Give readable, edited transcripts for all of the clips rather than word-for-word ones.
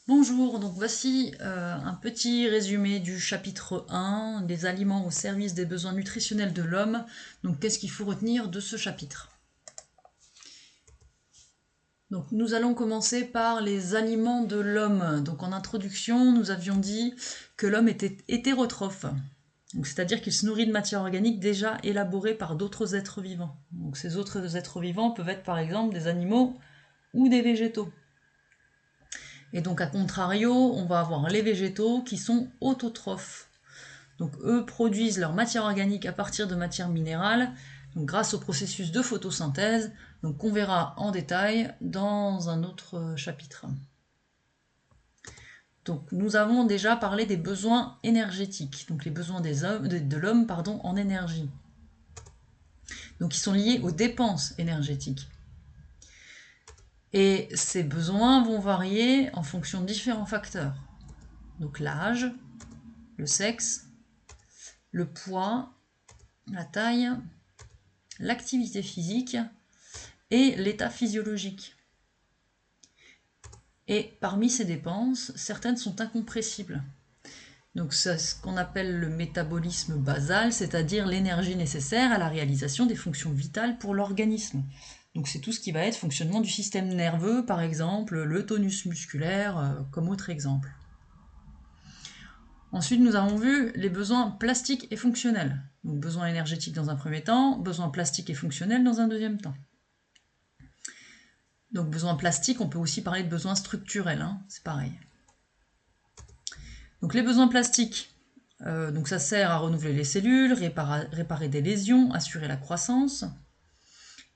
Bonjour, donc voici un petit résumé du chapitre 1, des aliments au service des besoins nutritionnels de l'homme. Donc qu'est-ce qu'il faut retenir de ce chapitre? Donc nous allons commencer par les aliments de l'homme. Donc en introduction, nous avions dit que l'homme était hétérotrophe. C'est-à-dire qu'il se nourrit de matière organique déjà élaborée par d'autres êtres vivants. Donc ces autres êtres vivants peuvent être par exemple des animaux ou des végétaux. Et donc, à contrario, on va avoir les végétaux qui sont autotrophes. Donc, eux produisent leur matière organique à partir de matières minérales, donc grâce au processus de photosynthèse, donc qu'on verra en détail dans un autre chapitre. Donc, nous avons déjà parlé des besoins énergétiques, donc les besoins de l'homme en énergie. Donc, ils sont liés aux dépenses énergétiques. Et ces besoins vont varier en fonction de différents facteurs. Donc l'âge, le sexe, le poids, la taille, l'activité physique et l'état physiologique. Et parmi ces dépenses, certaines sont incompressibles. Donc c'est ce qu'on appelle le métabolisme basal, c'est-à-dire l'énergie nécessaire à la réalisation des fonctions vitales pour l'organisme. Donc c'est tout ce qui va être fonctionnement du système nerveux, par exemple, le tonus musculaire, comme autre exemple. Ensuite, nous avons vu les besoins plastiques et fonctionnels. Donc besoins énergétiques dans un premier temps, besoins plastiques et fonctionnels dans un deuxième temps. Donc besoins plastiques, on peut aussi parler de besoins structurels, c'est pareil. Donc les besoins plastiques, donc ça sert à renouveler les cellules, réparer des lésions, assurer la croissance.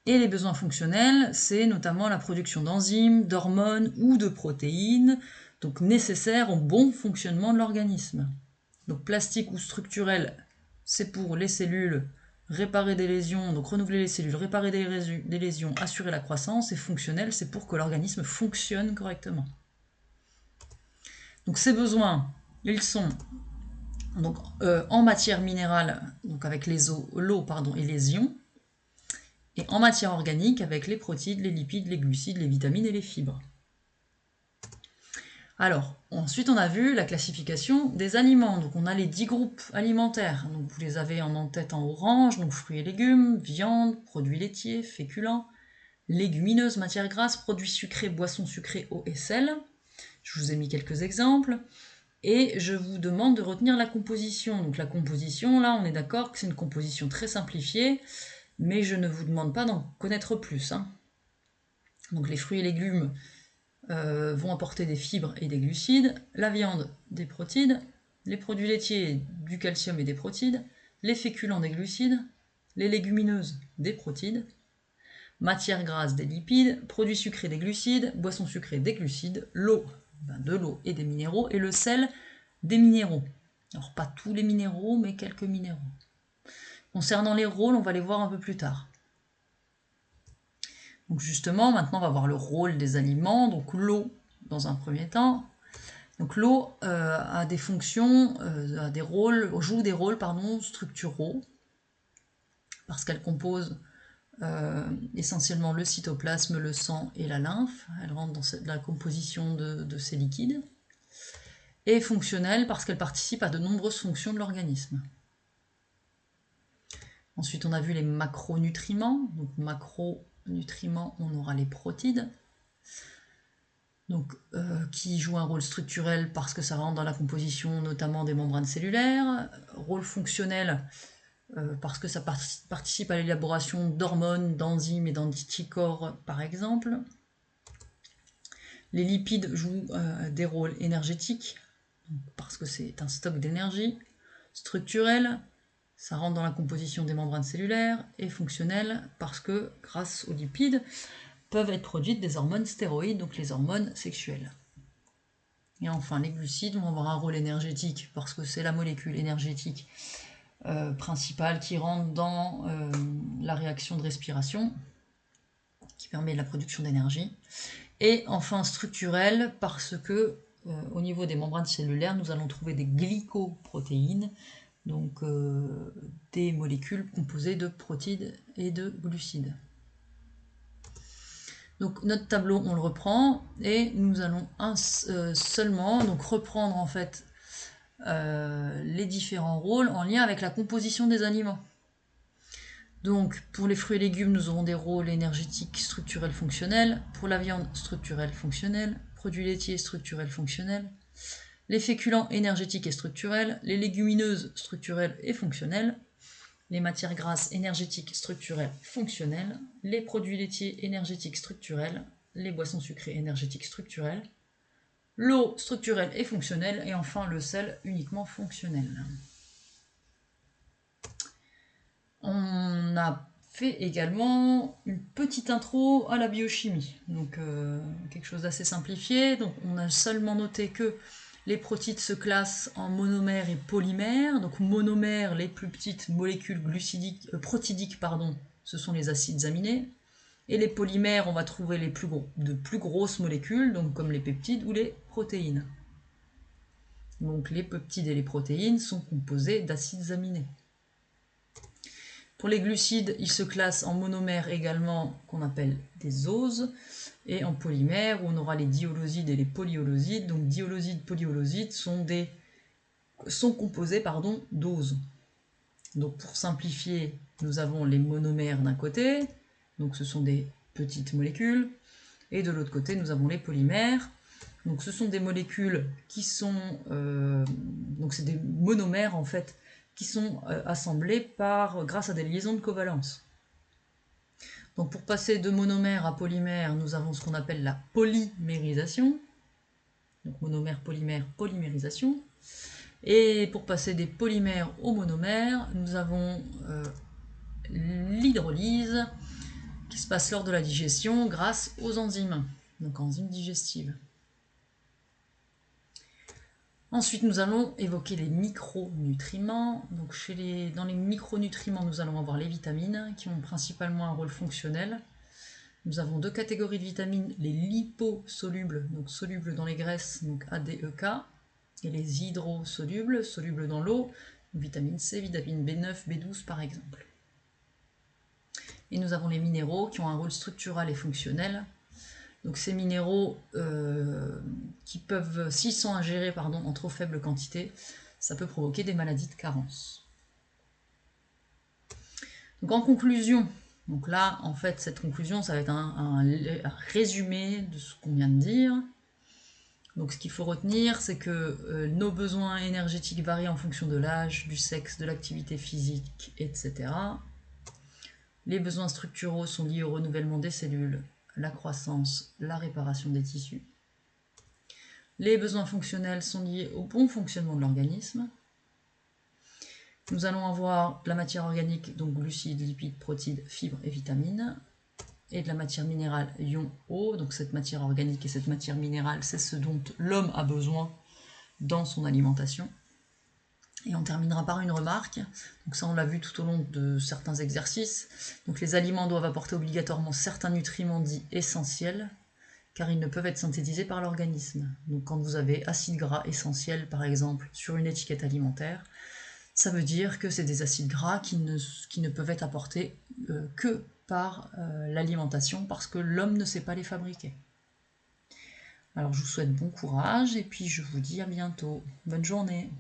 Et les besoins fonctionnels, c'est notamment la production d'enzymes, d'hormones ou de protéines, donc nécessaires au bon fonctionnement de l'organisme. Donc plastique ou structurel, c'est pour les cellules, réparer des lésions, donc renouveler les cellules, réparer des lésions, assurer la croissance, et fonctionnel, c'est pour que l'organisme fonctionne correctement. Donc ces besoins, ils sont donc, en matière minérale, donc avec l'eau et les ions, et en matière organique avec les protides, les lipides, les glucides, les vitamines et les fibres. Alors, ensuite on a vu la classification des aliments. Donc on a les 10 groupes alimentaires. Donc vous les avez en tête en orange, donc fruits et légumes, viande, produits laitiers, féculents, légumineuses, matières grasses, produits sucrés, boissons sucrées, eau et sel. Je vous ai mis quelques exemples. Et je vous demande de retenir la composition. Donc la composition, là on est d'accord que c'est une composition très simplifiée, mais je ne vous demande pas d'en connaître plus. Donc les fruits et légumes vont apporter des fibres et des glucides, la viande des protides, les produits laitiers du calcium et des protides, les féculents des glucides, les légumineuses des protides, matières grasses des lipides, produits sucrés des glucides, boissons sucrées des glucides, l'eau, de l'eau et des minéraux, et le sel des minéraux. Alors pas tous les minéraux, mais quelques minéraux. Concernant les rôles, on va les voir un peu plus tard. Donc justement, maintenant on va voir le rôle des aliments, donc l'eau dans un premier temps. Donc l'eau a des fonctions, joue des rôles structuraux, parce qu'elle compose essentiellement le cytoplasme, le sang et la lymphe. Elle rentre dans la composition de ces liquides. Et fonctionnelle parce qu'elle participe à de nombreuses fonctions de l'organisme. Ensuite, on a vu les macronutriments. Donc macronutriments, on aura les protides. Donc, qui jouent un rôle structurel parce que ça rentre dans la composition notamment des membranes cellulaires, rôle fonctionnel parce que ça participe à l'élaboration d'hormones, d'enzymes et d'anticorps par exemple. Les lipides jouent des rôles énergétiques parce que c'est un stock d'énergie, structurel, ça rentre dans la composition des membranes cellulaires, et fonctionnel parce que grâce aux lipides peuvent être produites des hormones stéroïdes, donc les hormones sexuelles. Et enfin, les glucides vont avoir un rôle énergétique parce que c'est la molécule énergétique principale qui rentre dans la réaction de respiration, qui permet la production d'énergie. Et enfin, structurel parce que au niveau des membranes cellulaires, nous allons trouver des glycoprotéines, donc des molécules composées de protides et de glucides. Donc notre tableau, on le reprend et nous allons seulement donc reprendre en fait les différents rôles en lien avec la composition des aliments. Donc pour les fruits et légumes, nous aurons des rôles énergétiques, structurels, fonctionnels. Pour la viande, structurels, fonctionnels. Produits laitiers, structurels, fonctionnels. Les féculents, énergétiques et structurels. Les légumineuses, structurelles et fonctionnelles. Les matières grasses, énergétiques, structurelles, fonctionnelles. Les produits laitiers, énergétiques, structurels. Les boissons sucrées, énergétiques, structurelles. L'eau, structurelle et fonctionnelle. Et enfin le sel, uniquement fonctionnel. On a fait également une petite intro à la biochimie, donc quelque chose d'assez simplifié. Donc on a seulement noté que les protides se classent en monomères et polymères. Donc monomères, les plus petites molécules protidiques, ce sont les acides aminés. Et les polymères, on va trouver de plus grosses molécules, donc comme les peptides ou les protéines. Donc les peptides et les protéines sont composés d'acides aminés. Pour les glucides, ils se classent en monomères également, qu'on appelle des oses, et en polymères, où on aura les diholosides et les polyholosides. Donc diholosides, polyholosides sont composés d'oses. Donc pour simplifier, nous avons les monomères d'un côté, donc ce sont des petites molécules, et de l'autre côté, nous avons les polymères. Donc ce sont des molécules qui sont... donc c'est des monomères en fait, qui sont assemblés grâce à des liaisons de covalence. Donc pour passer de monomère à polymère, nous avons ce qu'on appelle la polymérisation. Donc monomère, polymère, polymérisation. Et pour passer des polymères aux monomères, nous avons l'hydrolyse qui se passe lors de la digestion grâce aux enzymes, donc enzymes digestives. Ensuite, nous allons évoquer les micronutriments. Donc, dans les micronutriments, nous allons avoir les vitamines qui ont principalement un rôle fonctionnel. Nous avons deux catégories de vitamines, les liposolubles, donc solubles dans les graisses, donc ADEK, et les hydrosolubles, solubles dans l'eau, vitamine C, vitamine B9, B12 par exemple. Et nous avons les minéraux qui ont un rôle structural et fonctionnel. Donc ces minéraux qui peuvent, s'ils sont ingérés en trop faible quantité, ça peut provoquer des maladies de carence. Donc en conclusion, donc là en fait cette conclusion ça va être un résumé de ce qu'on vient de dire. Donc ce qu'il faut retenir c'est que nos besoins énergétiques varient en fonction de l'âge, du sexe, de l'activité physique, etc. Les besoins structuraux sont liés au renouvellement des cellules, la croissance, la réparation des tissus. Les besoins fonctionnels sont liés au bon fonctionnement de l'organisme. Nous allons avoir de la matière organique, donc glucides, lipides, protides, fibres et vitamines, et de la matière minérale, ion eau. Donc cette matière organique et cette matière minérale, c'est ce dont l'homme a besoin dans son alimentation. Et on terminera par une remarque, donc ça on l'a vu tout au long de certains exercices, donc les aliments doivent apporter obligatoirement certains nutriments dits essentiels, car ils ne peuvent être synthétisés par l'organisme. Donc quand vous avez acides gras essentiels par exemple sur une étiquette alimentaire, ça veut dire que c'est des acides gras qui ne peuvent être apportés que par l'alimentation, parce que l'homme ne sait pas les fabriquer. Alors je vous souhaite bon courage, et puis je vous dis à bientôt. Bonne journée.